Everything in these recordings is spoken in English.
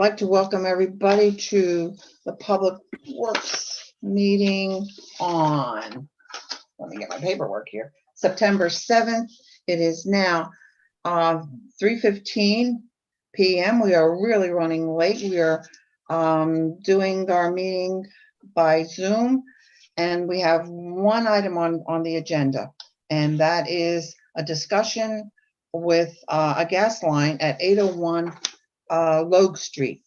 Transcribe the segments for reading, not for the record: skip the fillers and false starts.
I'd like to welcome everybody to the Public Works meeting on, let me get my paperwork here, September 7th. It is now 3:15 p.m. We are really running late. We are doing our meeting by Zoom, and we have one item on the agenda, and that is a discussion with a gas line at 801 Logue Street.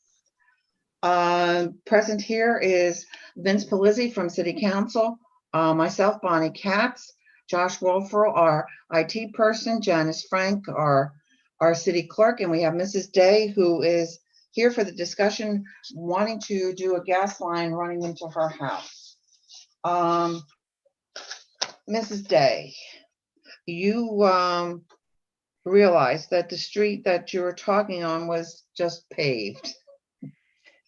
Present here is Vince Palizzi from City Council, myself, Bonnie Katz, Josh Wolfero, our IT person, Janice Frank, our city clerk, and we have Mrs. Day, who is here for the discussion, wanting to do a gas line running into her house. Mrs. Day, you realize that the street that you were talking on was just paved.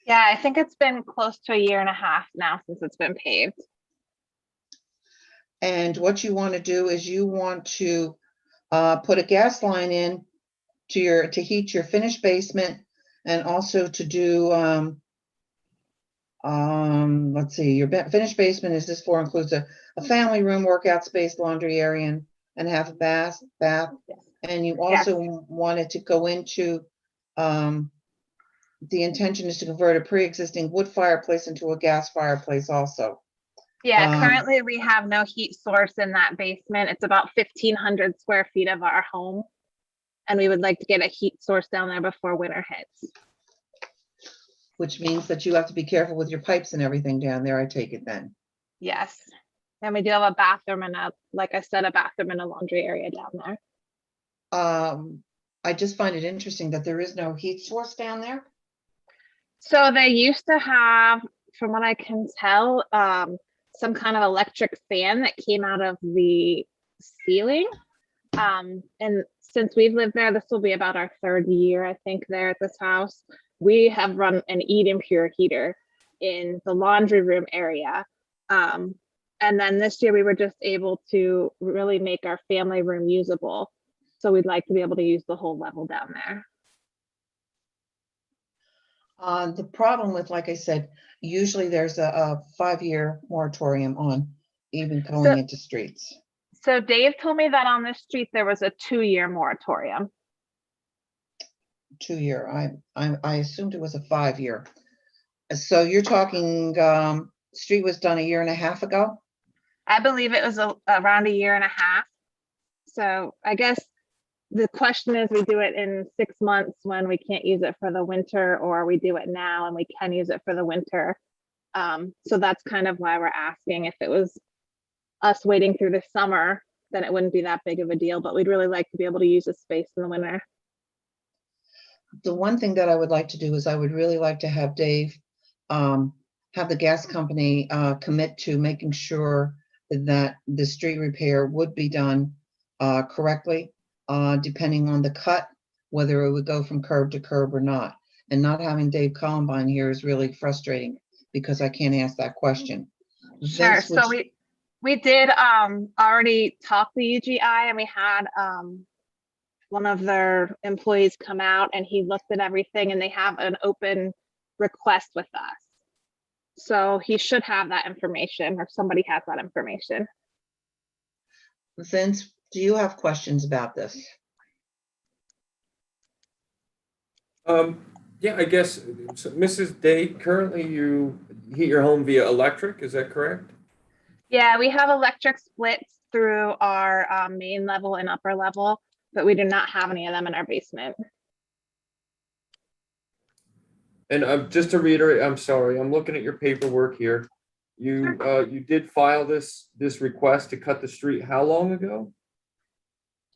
Yeah, I think it's been close to 1.5 years now since it's been paved. And what you want to do is you want to put a gas line in to heat your finished basement, and also to do let's see, your finished basement is includes a family room, workout space, laundry area, and half a bath. And you also wanted to go into the intention is to convert a pre-existing wood fireplace into a gas fireplace also. Yeah, currently we have no heat source in that basement. It's about 1,500 square feet of our home, and we would like to get a heat source down there before winter hits. Which means that you have to be careful with your pipes and everything down there, I take it then. Yes, and we do have a bathroom and like I said, a bathroom and a laundry area down there. I just find it interesting that there is no heat source down there. So they used to have, from what I can tell, some kind of electric fan that came out of the ceiling. And since we've lived there, this will be about our 3rd year, I think, there at this house. We have run an Eden Pure heater in the laundry room area. And then this year we were just able to really make our family room usable. So we'd like to be able to use the whole level down there. The problem with, like I said, usually there's a 5-year moratorium on even going into streets. So Dave told me that on this street there was a 2-year moratorium. 2-year. I assumed it was a 5-year. So you're talking street was done 1.5 years ago? I believe it was around 1.5 years. So I guess the question is, we do it in 6 months when we can't use it for the winter, or we do it now and we can use it for the winter. So that's kind of why we're asking. If it was us waiting through the summer, then it wouldn't be that big of a deal, but we'd really like to be able to use the space in the winter. The one thing that I would like to do is I would really like to have Dave have the gas company commit to making sure that the street repair would be done correctly, depending on the cut, whether it would go from curb to curb or not. And not having Dave Columbine here is really frustrating because I can't ask that question. Sure. Vince, So we did already talk to UGI, and we had one of their employees come out and he looked at everything, and they have an open request with us. So he should have that information, or somebody has that information. Vince, do you have questions about this? Yeah, I guess, so Mrs. Day, currently you heat your home via electric, is that correct? Yeah, we have electric splits through our main level and upper level, but we do not have any of them in our basement. And just to reiterate, I'm sorry, I'm looking at your paperwork here. You you did file this request to cut the street how long ago?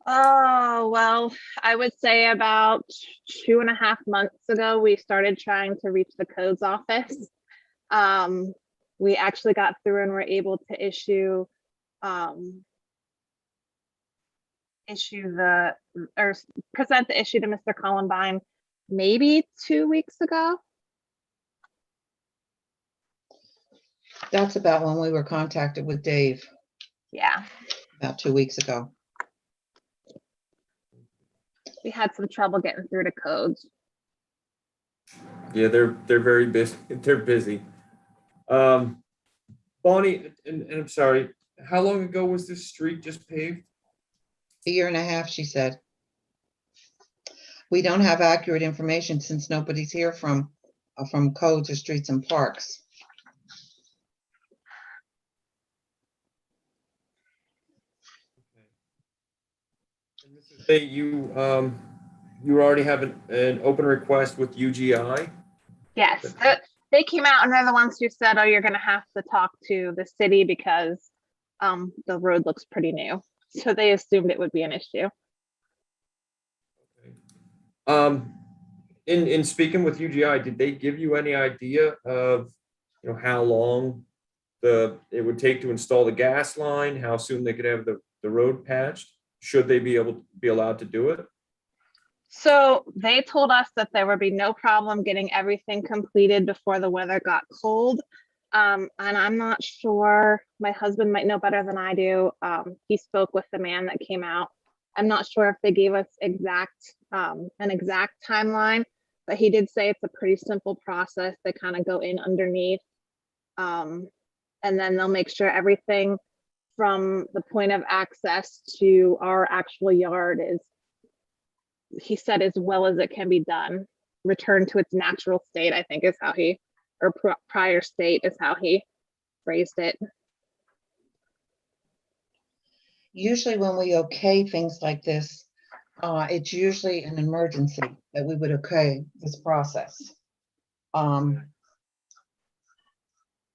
Oh, well, I would say about 2.5 months ago, we started trying to reach the codes office. We actually got through and were able to issue present the issue to Mr. Columbine maybe 2 weeks ago. That's about when we were contacted with Dave. Yeah. About 2 weeks ago. We had some trouble getting through to codes. Yeah, they're very busy. They're busy. Um, Bonnie, and I'm sorry, how long ago was this street just paved? A year and a half, she said. We don't have accurate information since nobody's here from codes or streets and parks. And Mrs. Day, you already have an open request with UGI? Yes, they came out and they're the ones who said, oh, you're gonna have to talk to the city because the road looks pretty new. So they assumed it would be an issue. Um, in speaking with UGI, did they give you any idea of, how long it would take to install the gas line, how soon they could have the road patched? Should they be allowed to do it? So they told us that there would be no problem getting everything completed before the weather got cold. And I'm not sure, my husband might know better than I do. He spoke with the man that came out. I'm not sure if they gave us an exact timeline, but he did say it's a pretty simple process. They kind of go in underneath. And then they'll make sure everything from the point of access to our actual yard is, he said, as well as it can be done, return to its natural state, I think is how or prior state is how he phrased it. Usually when we okay things like this, it's usually an emergency that we would okay this process.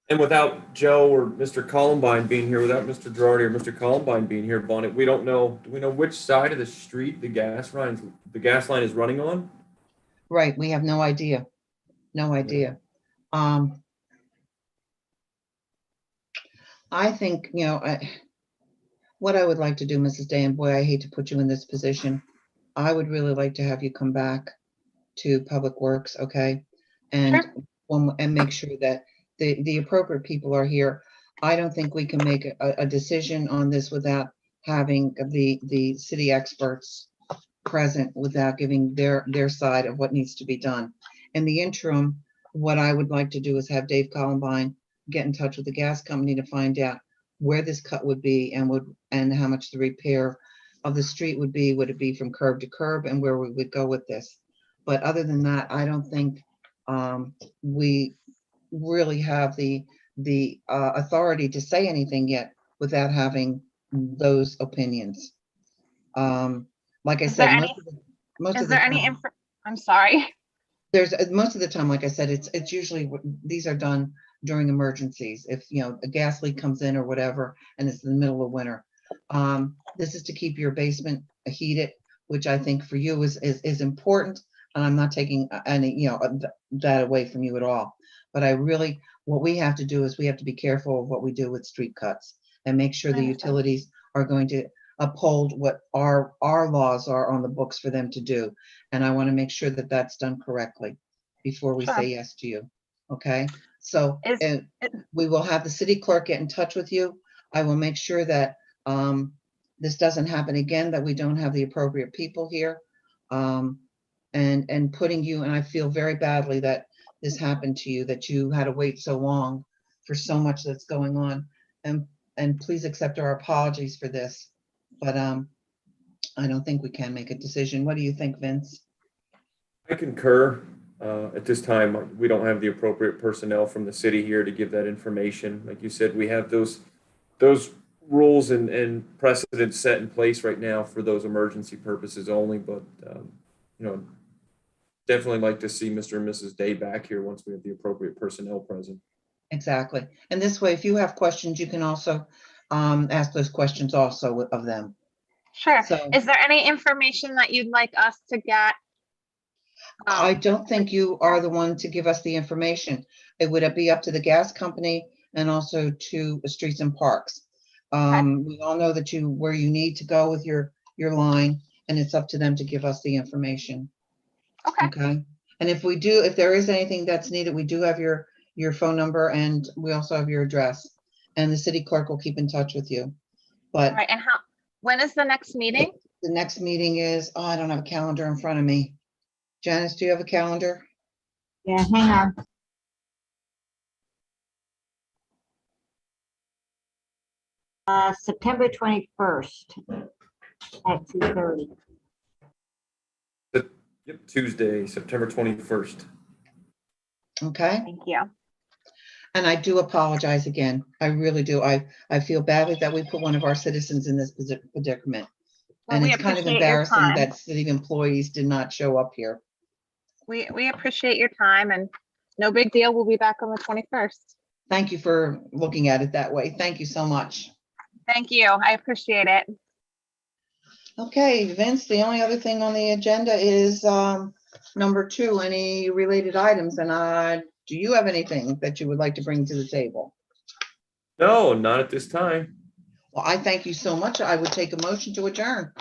And without Joe or Mr. Columbine being here, without Mr. Girardi or Mr. Columbine being here, Bonnet, we don't know. Do we know which side of the street the gas line is running on? Right, we have no idea. No idea. I think, what I would like to do, Mrs. Day, and boy, I hate to put you in this position. I would really like to have you come back to Public Works, okay? And Sure. and make sure that the appropriate people are here. I don't think we can make a decision on this without having the city experts present, without giving their side of what needs to be done. In the interim, what I would like to do is have Dave Columbine get in touch with the gas company to find out where this cut would be and how much the repair of the street would be. Would it be from curb to curb, and where we would go with this? But other than that, I don't think we really have the authority to say anything yet without having those opinions. Like I said, most of the time, I'm sorry. there's most of the time, like I said, it's usually these are done during emergencies. If a gas leak comes in or whatever, and it's in the middle of winter. This is to keep your basement heated, which I think for you is important. And I'm not taking any that away from you at all. But what we have to do is we have to be careful of what we do with street cuts and make sure the utilities are going to uphold what our laws are on the books for them to do. And I want to make sure that that's done correctly before we say yes to you. Okay, so we will have the city clerk get in touch with you. I will make sure that this doesn't happen again, that we don't have the appropriate people here. And putting you, and I feel very badly that this happened to you, that you had to wait so long for so much that's going on. And please accept our apologies for this. But I don't think we can make a decision. What do you think, Vince? I concur. At this time, we don't have the appropriate personnel from the city here to give that information. Like you said, we have those rules and precedents set in place right now for those emergency purposes only. But definitely like to see Mr. and Mrs. Day back here once we have the appropriate personnel present. Exactly. And this way, if you have questions, you can also ask those questions also of them. Sure. So, is there any information that you'd like us to get? I don't think you are the one to give us the information. It would be up to the gas company and also to Streets and Parks. We all know that where you need to go with your line, and it's up to them to give us the information. Okay. And if there is anything that's needed, we do have your phone number, and we also have your address, and the city clerk will keep in touch with you. But right. And when is the next meeting? The next meeting is, I don't have a calendar in front of me. Janice, do you have a calendar? Yeah, hang on. September 21st at 2:30. Yep, Tuesday, September 21st. Okay, Thank you. and I do apologize again. I really do. I feel badly that we put one of our citizens in this predicament. Well, And we it's kind of appreciate your embarrassing time. that city employees did not show up here. We appreciate your time, and no big deal. We'll be back on the 21st. Thank you for looking at it that way. Thank you so much. Thank you. I appreciate it. Okay, Vince, the only other thing on the agenda is number 2, any related items. And do you have anything that you would like to bring to the table? No, not at this time. Well, I thank you so much. I would take a motion to adjourn.